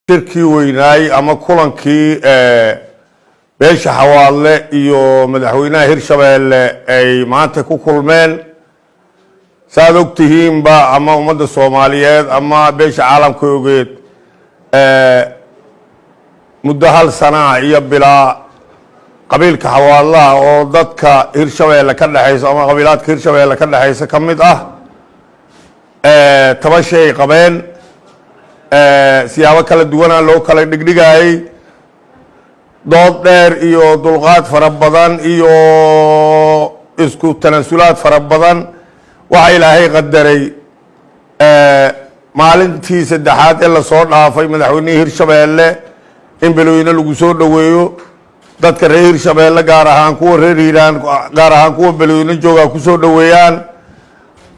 shirkii weynaay ama kulankii beesha xawaadle iyo madaxweynaha Hirshabeelle ay maanta ku kulmeen saad ogtihiinba ama ummadda Soomaaliyeed ama beesha caalamka ogeed muddo hal sana iyo bilaa qabiilka xawaadlaha oo dadka Hirshabeelle ka dhaxaysa ama qabiilaadka Hirshabeelle ka dhaxaysa kamid ah tabashay qabeen siyaabo kala duwan loo kala dhigdhigay dood dheer iyo dulqaad fara badan iyo isku tanasulaad fara badan waxa Ilaahay qadaray maalintii saddexaad ee la soo dhaafay madaxweynaha Hirshabeelle in bilowina lagu soo dhaweeyo dadka reer Hirshabeelle gaar ahaan kuwa reer Hiiraan gaar ahaan kuwa bilowina jooga ku soo dhaweeyaan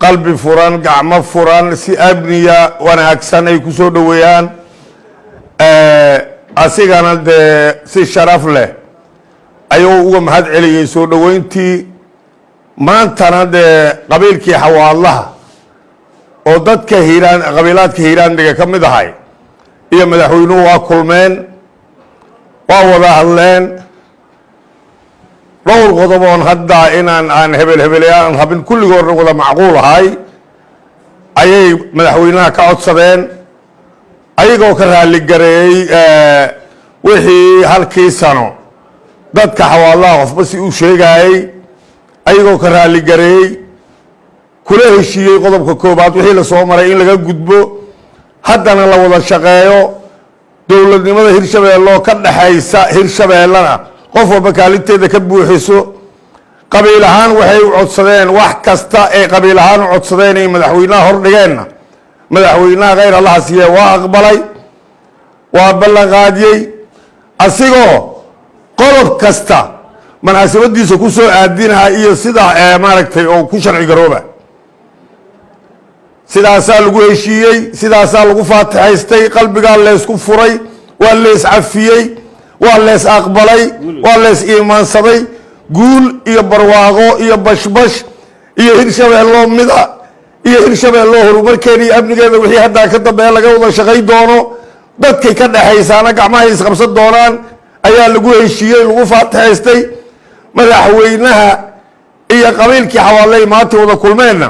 qalbi furan gacmo furan si abniya wanaagsan ay ku soo dhaweeyaan asigana de si sharaf leh ayuu uga mahad celiyay soo dhaweyntii maantana de qabiilkii xawaadlaha oo dadka Hiiraan qabiilaadka Hiiraan dhiga kamid ahay iyo madaxweynuhu waa kulmeen waa wada hadleen dhowr qodob oo hadda inaan hebel habin kulligood wada macquul ahay ayay madaxweynaha ka codsadeen ayagoo ka raali gareeyay wixii halkii sano dadka xawaadlaha qofba si uu sheegayay ayagoo ka raali gareeyay kula heshiiyey qodobka koobaad wixii la soo maray in laga gudbo haddana la wada shaqeeyo dowladnimada Hirshabeelle oo ka dhaxaysa Hirshabeellana qof walba kaalinteeda ka buuxiso qabiil ahaan waxay u codsadeen wax kasta ee qabiil ahaan u codsadeen in madaxweynaha hor dhigeenna madaxweynaha khayr Allah siiye waa aqbalay waa ballan qaadiyay asigoo qodob kasta munaasabadiisa ku soo aadinaha iyo sida maaragtay oo ku sharci garooba sidaasaa lagu heshiiyey sidaasaa lagu faataxaystay qalbiga la isku furay waa la is cafiyay waa la is aqbalay waa la is iimaansaday guul iyo barwaaqo iyo bashbash iyo Hirshabeelle mida iyo Hirshabeelle horumarkeeda iyo amnigeeda wixii hadda ka dambeeya laga wada shaqay doono dadkay ka dhaxaysaana gacmaha is qabsan doonaan ayaa lagu heshiiyey lagu faataxaystay madaxweynaha iyo qabiilkii xawaadle maanta wada kulmeenna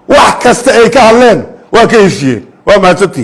wax kasta ay ka hadleen waa ka heshiiyeen waa mahadsantihiin